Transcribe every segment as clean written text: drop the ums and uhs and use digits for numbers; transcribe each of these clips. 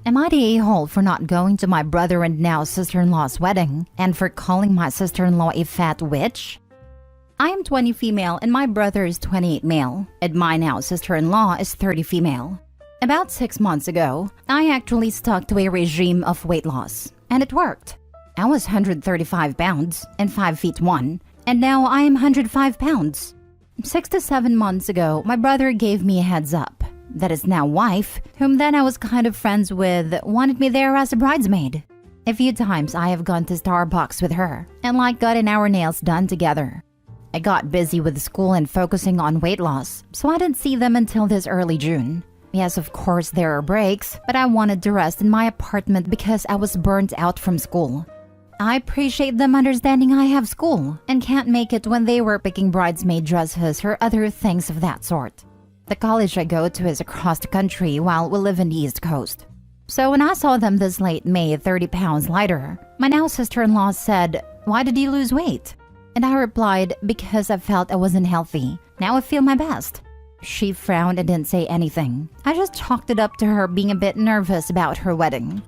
Am I the a-hole for not going to my brother and now sister-in-law's wedding and for calling my sister-in-law a fat witch? I am 20 female and my brother is 28 male, and my now sister-in-law is 30 female. About 6 months ago, I actually stuck to a regime of weight loss, and it worked. I was 135 pounds and 5 feet 1, and now I am 105 pounds. 6 to 7 months ago, my brother gave me a heads up that his now wife, whom then I was kind of friends with, wanted me there as a bridesmaid. A few times I have gone to Starbucks with her and gotten our nails done together. I got busy with school and focusing on weight loss, so I didn't see them until this early June. Yes, of course there are breaks, but I wanted to rest in my apartment because I was burnt out from school. I appreciate them understanding I have school and can't make it when they were picking bridesmaid dresses or other things of that sort. The college I go to is across the country while we live in the East Coast. So when I saw them this late May 30 pounds lighter, my now sister-in-law said, "Why did you lose weight?" And I replied, "Because I felt I wasn't healthy. Now I feel my best." She frowned and didn't say anything. I just chalked it up to her being a bit nervous about her wedding.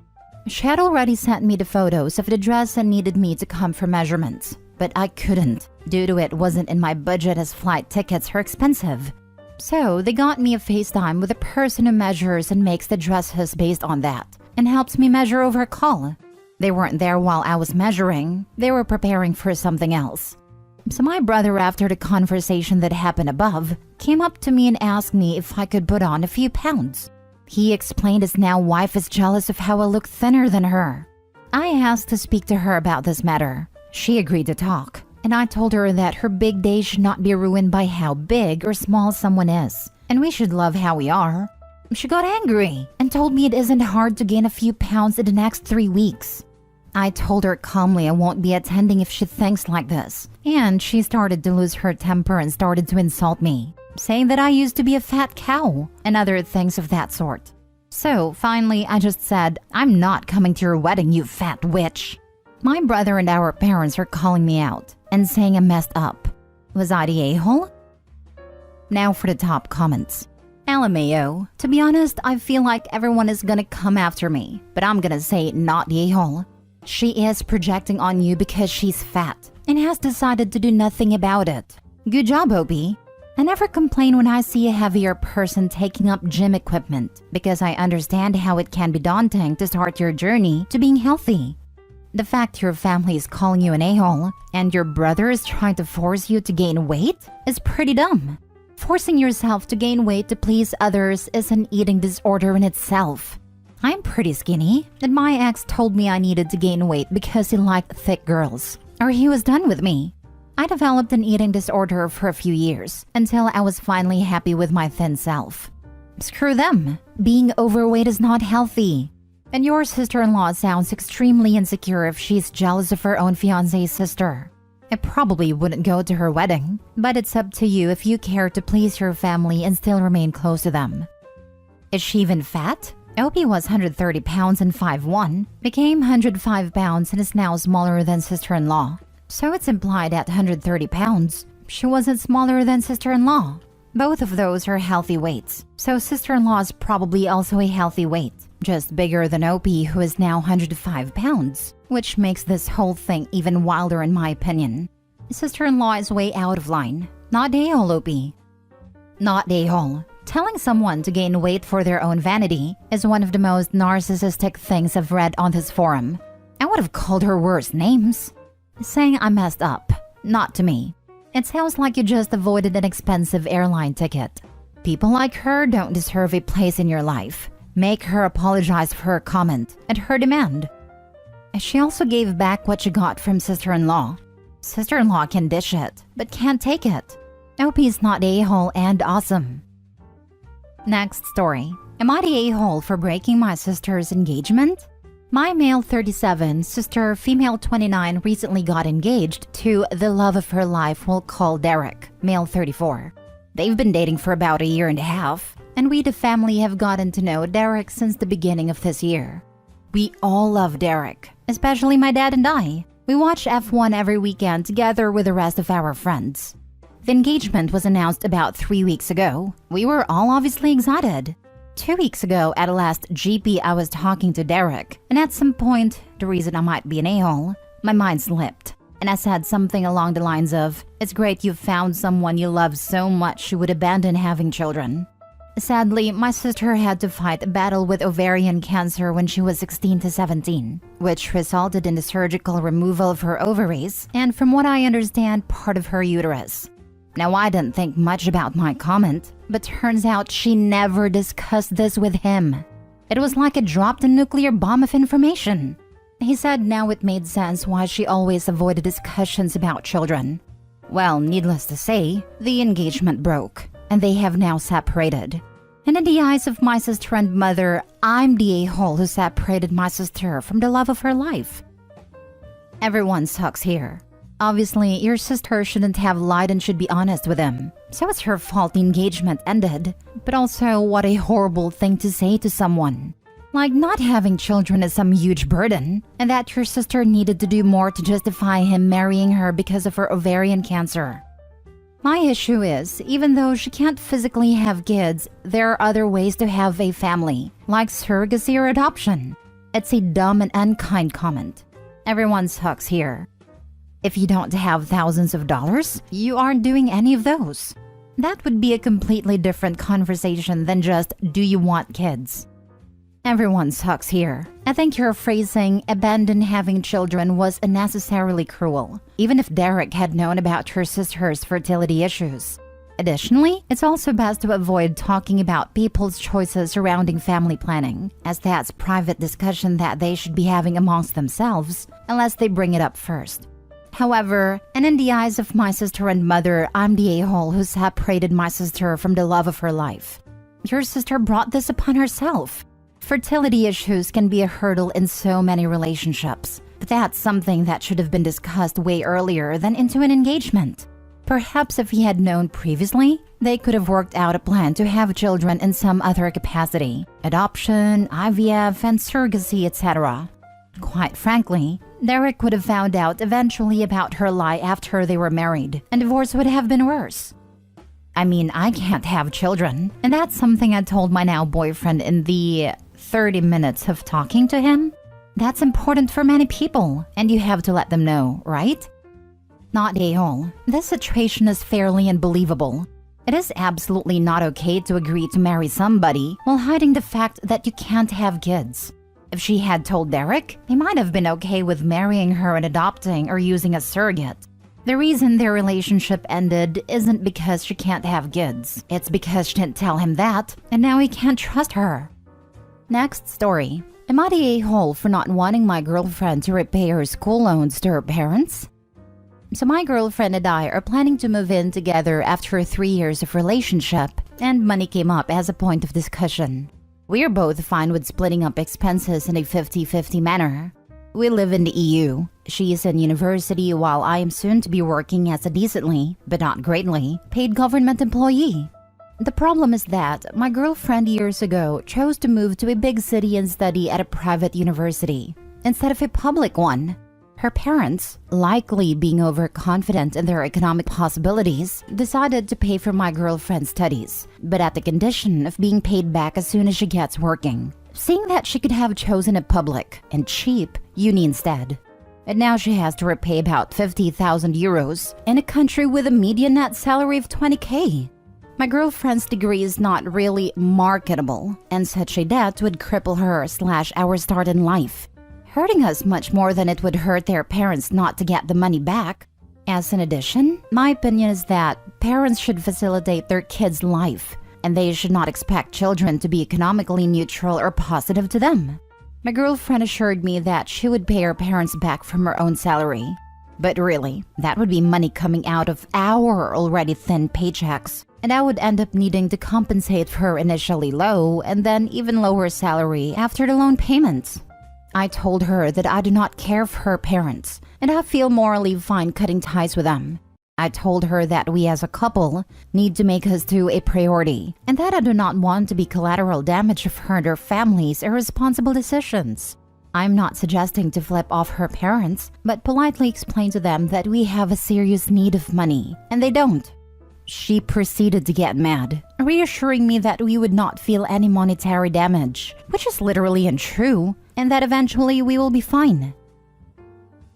She had already sent me the photos of the dress and needed me to come for measurements, but I couldn't, due to it wasn't in my budget as flight tickets are expensive. So they got me a FaceTime with a person who measures and makes the dresses based on that, and helps me measure over a call. They weren't there while I was measuring, they were preparing for something else. So my brother, after the conversation that happened above, came up to me and asked me if I could put on a few pounds. He explained his now wife is jealous of how I look thinner than her. I asked to speak to her about this matter. She agreed to talk, and I told her that her big day should not be ruined by how big or small someone is, and we should love how we are. She got angry and told me it isn't hard to gain a few pounds in the next 3 weeks. I told her calmly I won't be attending if she thinks like this, and she started to lose her temper and started to insult me, saying that I used to be a fat cow and other things of that sort. So finally I just said, "I'm not coming to your wedding, you fat witch." My brother and our parents are calling me out and saying I messed up. Was I the a-hole? Now for the top comments. LMAO. To be honest, I feel like everyone is gonna come after me, but I'm gonna say not the a-hole. She is projecting on you because she's fat and has decided to do nothing about it. Good job, OP. I never complain when I see a heavier person taking up gym equipment because I understand how it can be daunting to start your journey to being healthy. The fact your family is calling you an a-hole and your brother is trying to force you to gain weight is pretty dumb. Forcing yourself to gain weight to please others is an eating disorder in itself. I'm pretty skinny, and my ex told me I needed to gain weight because he liked thick girls, or he was done with me. I developed an eating disorder for a few years, until I was finally happy with my thin self. Screw them. Being overweight is not healthy. And your sister-in-law sounds extremely insecure if she's jealous of her own fiancé's sister. I probably wouldn't go to her wedding, but it's up to you if you care to please your family and still remain close to them. Is she even fat? Opie was 130 pounds and 5'1", became 105 pounds and is now smaller than sister-in-law. So it's implied at 130 pounds, she wasn't smaller than sister-in-law. Both of those are healthy weights, so sister-in-law is probably also a healthy weight, just bigger than Opie, who is now 105 pounds, which makes this whole thing even wilder in my opinion. Sister-in-law is way out of line. Not a-hole, Opie. Not a-hole. Telling someone to gain weight for their own vanity is one of the most narcissistic things I've read on this forum. I would have called her worse names. Saying I messed up. Not to me. It sounds like you just avoided an expensive airline ticket. People like her don't deserve a place in your life. Make her apologize for her comment and her demand. She also gave back what she got from sister-in-law. Sister-in-law can dish it, but can't take it. Opie's not a-hole and awesome. Next story. Am I the a-hole for breaking my sister's engagement? My male 37, sister female 29 recently got engaged to the love of her life we'll call Derek, male 34. They've been dating for about a year and a half, and we the family have gotten to know Derek since the beginning of this year. We all love Derek, especially my dad and I. We watch F1 every weekend together with the rest of our friends. The engagement was announced about 3 weeks ago. We were all obviously excited. 2 weeks ago at the last GP I was talking to Derek, and at some point, the reason I might be an a-hole, my mind slipped. And I said something along the lines of, "It's great you found someone you love so much you would abandon having children." Sadly, my sister had to fight a battle with ovarian cancer when she was 16 to 17, which resulted in the surgical removal of her ovaries and, from what I understand, part of her uterus. Now, I didn't think much about my comment, but turns out she never discussed this with him. It was like it dropped a nuclear bomb of information. He said now it made sense why she always avoided discussions about children. Well, needless to say, the engagement broke, and they have now separated. And in the eyes of my sister and mother, I'm the a-hole who separated my sister from the love of her life. Everyone sucks here. Obviously, your sister shouldn't have lied and should be honest with him. So it's her fault the engagement ended. But also, what a horrible thing to say to someone. Like not having children is some huge burden, and that your sister needed to do more to justify him marrying her because of her ovarian cancer. My issue is, even though she can't physically have kids, there are other ways to have a family, like surrogacy or adoption. It's a dumb and unkind comment. Everyone sucks here. If you don't have thousands of dollars, you aren't doing any of those. That would be a completely different conversation than just, do you want kids? Everyone sucks here. I think your phrasing, abandon having children, was unnecessarily cruel, even if Derek had known about her sister's fertility issues. Additionally, it's also best to avoid talking about people's choices surrounding family planning, as that's private discussion that they should be having amongst themselves, unless they bring it up first. However, and in the eyes of my sister and mother, I'm the a-hole who separated my sister from the love of her life. Your sister brought this upon herself. Fertility issues can be a hurdle in so many relationships, but that's something that should have been discussed way earlier than into an engagement. Perhaps if he had known previously, they could have worked out a plan to have children in some other capacity, adoption, IVF, and surrogacy, etc. Quite frankly, Derek would have found out eventually about her lie after they were married, and divorce would have been worse. I mean, I can't have children, and that's something I told my now boyfriend in the 30 minutes of talking to him. That's important for many people, and you have to let them know, right? Not a-hole. This situation is fairly unbelievable. It is absolutely not okay to agree to marry somebody while hiding the fact that you can't have kids. If she had told Derek, he might have been okay with marrying her and adopting or using a surrogate. The reason their relationship ended isn't because she can't have kids. It's because she didn't tell him that, and now he can't trust her. Next story. Am I the a-hole for not wanting my girlfriend to repay her school loans to her parents? So my girlfriend and I are planning to move in together after 3 years of relationship, and money came up as a point of discussion. We are both fine with splitting up expenses in a 50-50 manner. We live in the EU. She is in university while I am soon to be working as a decently, but not greatly, paid government employee. The problem is that my girlfriend years ago chose to move to a big city and study at a private university instead of a public one. Her parents, likely being overconfident in their economic possibilities, decided to pay for my girlfriend's studies, but at the condition of being paid back as soon as she gets working, seeing that she could have chosen a public and cheap uni instead. And now she has to repay about 50,000 euros in a country with a median net salary of 20k. My girlfriend's degree is not really marketable, and such a debt would cripple her/our start in life, hurting us much more than it would hurt their parents not to get the money back. As an addition, my opinion is that parents should facilitate their kids' life, and they should not expect children to be economically neutral or positive to them. My girlfriend assured me that she would pay her parents back from her own salary. But really, that would be money coming out of our already thin paychecks, and I would end up needing to compensate for her initially low and then even lower salary after the loan payments. I told her that I do not care for her parents, and I feel morally fine cutting ties with them. I told her that we as a couple need to make us two a priority, and that I do not want to be collateral damage of her and her family's irresponsible decisions. I'm not suggesting to flip off her parents, but politely explain to them that we have a serious need of money, and they don't. She proceeded to get mad, reassuring me that we would not feel any monetary damage, which is literally untrue, and that eventually we will be fine.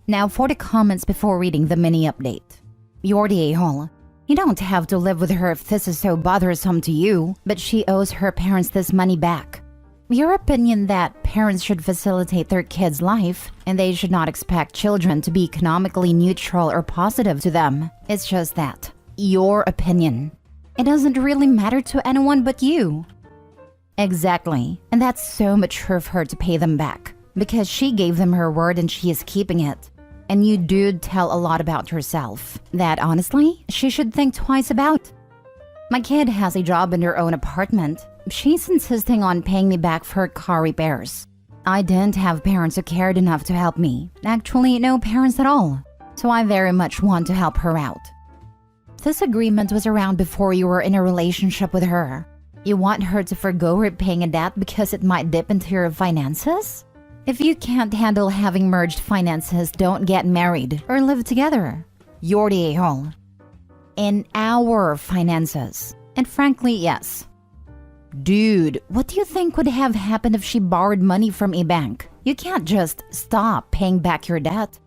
Now for the comments before reading the mini update. You're the a-hole. You don't have to live with her if this is so bothersome to you, but she owes her parents this money back. Your opinion that parents should facilitate their kids' life and they should not expect children to be economically neutral or positive to them. It's just that. Your opinion. It doesn't really matter to anyone but you. Exactly. And that's so mature of her to pay them back. Because she gave them her word and she is keeping it. And you do tell a lot about herself that honestly, she should think twice about. My kid has a job in her own apartment. She's insisting on paying me back for car repairs. I didn't have parents who cared enough to help me. Actually, no parents at all. So I very much want to help her out. This agreement was around before you were in a relationship with her. You want her to forgo repaying a debt because it might dip into your finances? If you can't handle having merged finances, don't get married or live together. You're the a-hole. In our finances. And frankly, yes. Dude, what do you think would have happened if she borrowed money from a bank? You can't just stop paying back your debt.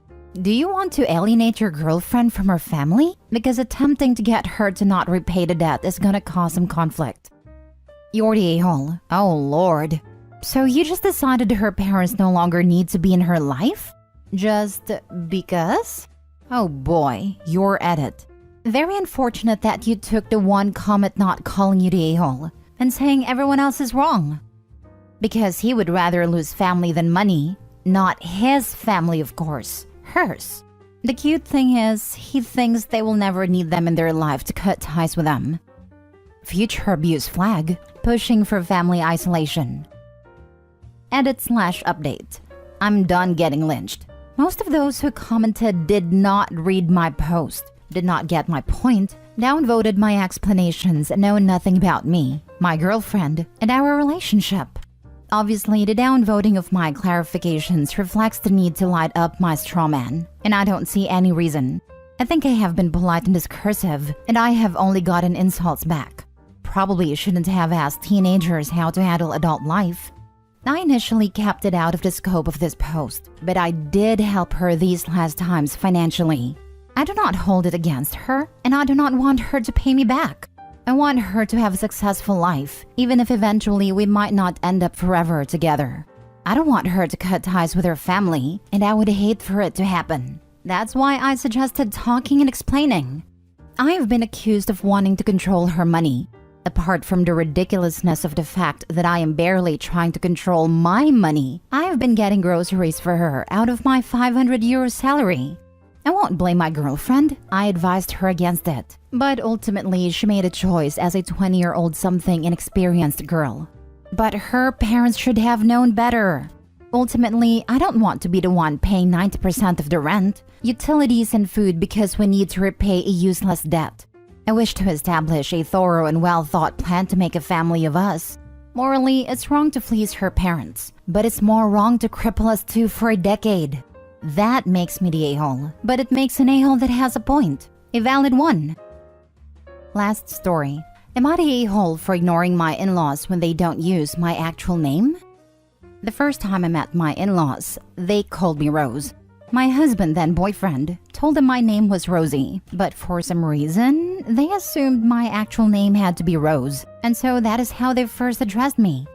Do you want to alienate your girlfriend from her family? Because attempting to get her to not repay the debt is gonna cause some conflict. You're the a-hole. Oh lord. So you just decided her parents no longer need to be in her life? Just because? Oh boy, you're at it. Very unfortunate that you took the one comment not calling you the a-hole and saying everyone else is wrong. Because he would rather lose family than money. Not his family, of course. Hers. The cute thing is, he thinks they will never need them in their life to cut ties with them. Future abuse flag. Pushing for family isolation. Edit/update. I'm done getting lynched. Most of those who commented did not read my post, did not get my point, downvoted my explanations, and know nothing about me, my girlfriend, and our relationship. Obviously, the downvoting of my clarifications reflects the need to light up my straw man, and I don't see any reason. I think I have been polite and discursive, and I have only gotten insults back. Probably shouldn't have asked teenagers how to handle adult life. I initially kept it out of the scope of this post, but I did help her these last times financially. I do not hold it against her, and I do not want her to pay me back. I want her to have a successful life, even if eventually we might not end up forever together. I don't want her to cut ties with her family, and I would hate for it to happen. That's why I suggested talking and explaining. I have been accused of wanting to control her money. Apart from the ridiculousness of the fact that I am barely trying to control my money, I have been getting groceries for her out of my 500 euro salary. I won't blame my girlfriend. I advised her against it. But ultimately, she made a choice as a 20-year-old something inexperienced girl. But her parents should have known better. Ultimately, I don't want to be the one paying 90% of the rent, utilities, and food because we need to repay a useless debt. I wish to establish a thorough and well-thought plan to make a family of us. Morally, it's wrong to fleece her parents, but it's more wrong to cripple us two for a decade. That makes me the a-hole, but it makes an a-hole that has a point. A valid one. Last story. Am I the a-hole for ignoring my in-laws when they don't use my actual name? The first time I met my in-laws, they called me Rose. My husband, then boyfriend, told them my name was Rosie, but for some reason, they assumed my actual name had to be Rose, and so that is how they first addressed me.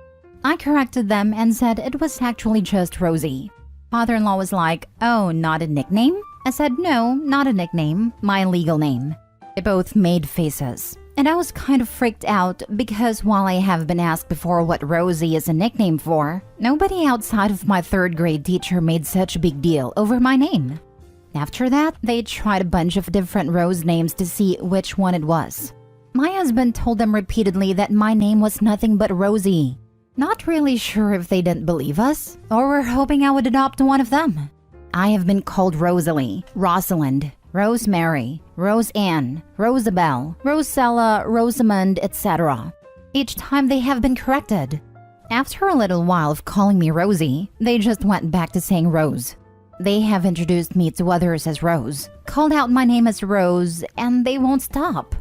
I corrected them and said it was actually just Rosie. Father-in-law was like, "Oh, not a nickname?" I said, "No, not a nickname, my legal name." They both made faces, and I was kind of freaked out because while I have been asked before what Rosie is a nickname for, nobody outside of my third grade teacher made such a big deal over my name. After that, they tried a bunch of different Rose names to see which one it was. My husband told them repeatedly that my name was nothing but Rosie. Not really sure if they didn't believe us, or were hoping I would adopt one of them. I have been called Rosalie, Rosalind, Rosemary, Roseanne, Rosabelle, Rosella, Rosamond, etc. Each time they have been corrected. After a little while of calling me Rosie, they just went back to saying Rose. They have introduced me to others as Rose, called out my name as Rose, and they won't stop.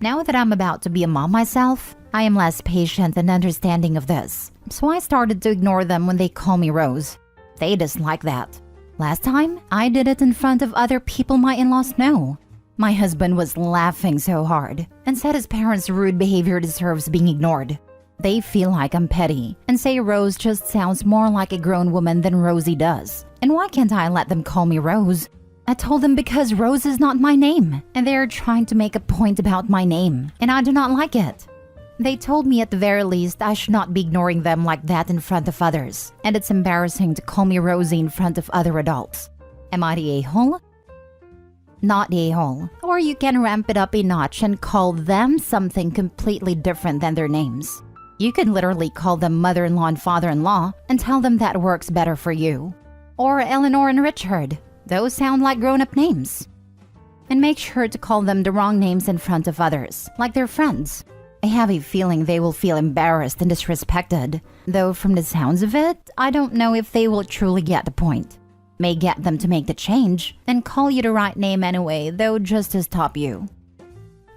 Now that I'm about to be a mom myself, I am less patient and understanding of this, so I started to ignore them when they call me Rose. They dislike that. Last time, I did it in front of other people my in-laws know. My husband was laughing so hard and said his parents' rude behavior deserves being ignored. They feel like I'm petty and say Rose just sounds more like a grown woman than Rosie does. And why can't I let them call me Rose? I told them because Rose is not my name, and they are trying to make a point about my name, and I do not like it. They told me at the very least I should not be ignoring them like that in front of others, and it's embarrassing to call me Rosie in front of other adults. Am I the a-hole? Not the a-hole. Or you can ramp it up a notch and call them something completely different than their names. You could literally call them mother-in-law and father-in-law and tell them that works better for you. Or Eleanor and Richard. Those sound like grown-up names. And make sure to call them the wrong names in front of others, like their friends. I have a feeling they will feel embarrassed and disrespected, though from the sounds of it, I don't know if they will truly get the point. May get them to make the change, then call you the right name anyway, though just to stop you.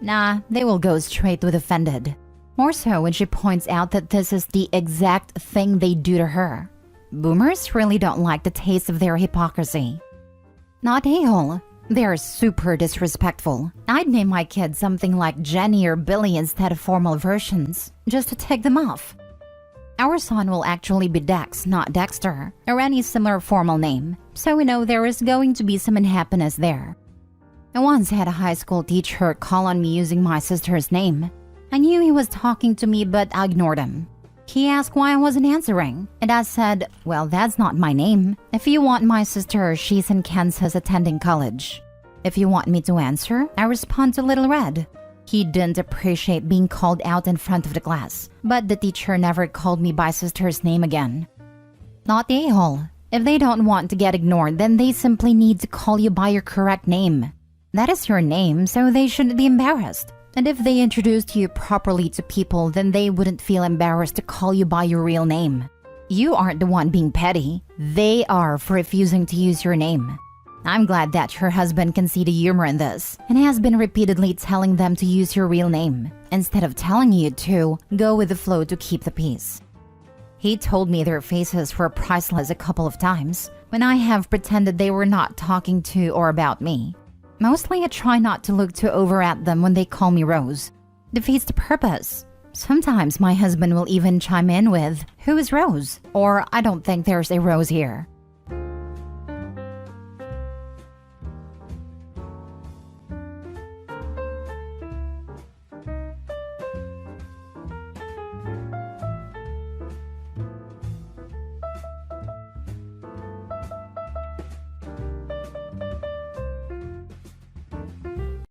Nah, they will go straight with offended. More so when she points out that this is the exact thing they do to her. Boomers really don't like the taste of their hypocrisy. Not a-hole. They are super disrespectful. I'd name my kid something like Jenny or Billy instead of formal versions, just to tick them off. Our son will actually be Dex, not Dexter, or any similar formal name, so we know there is going to be some unhappiness there. I once had a high school teacher call on me using my sister's name. I knew he was talking to me, but I ignored him. He asked why I wasn't answering, and I said, well, that's not my name. If you want my sister, she's in Kansas attending college. If you want me to answer, I respond to Little Red. He didn't appreciate being called out in front of the class, but the teacher never called me by sister's name again. Not the a-hole. If they don't want to get ignored, then they simply need to call you by your correct name. That is your name, so they shouldn't be embarrassed. And if they introduced you properly to people, then they wouldn't feel embarrassed to call you by your real name. You aren't the one being petty. They are for refusing to use your name. I'm glad that your husband can see the humor in this and has been repeatedly telling them to use your real name instead of telling you to go with the flow to keep the peace. He told me their faces were priceless a couple of times when I have pretended they were not talking to or about me. Mostly I try not to look too over at them when they call me Rose. Defeats the purpose. Sometimes my husband will even chime in with, "Who is Rose?" or "I don't think there's a Rose here."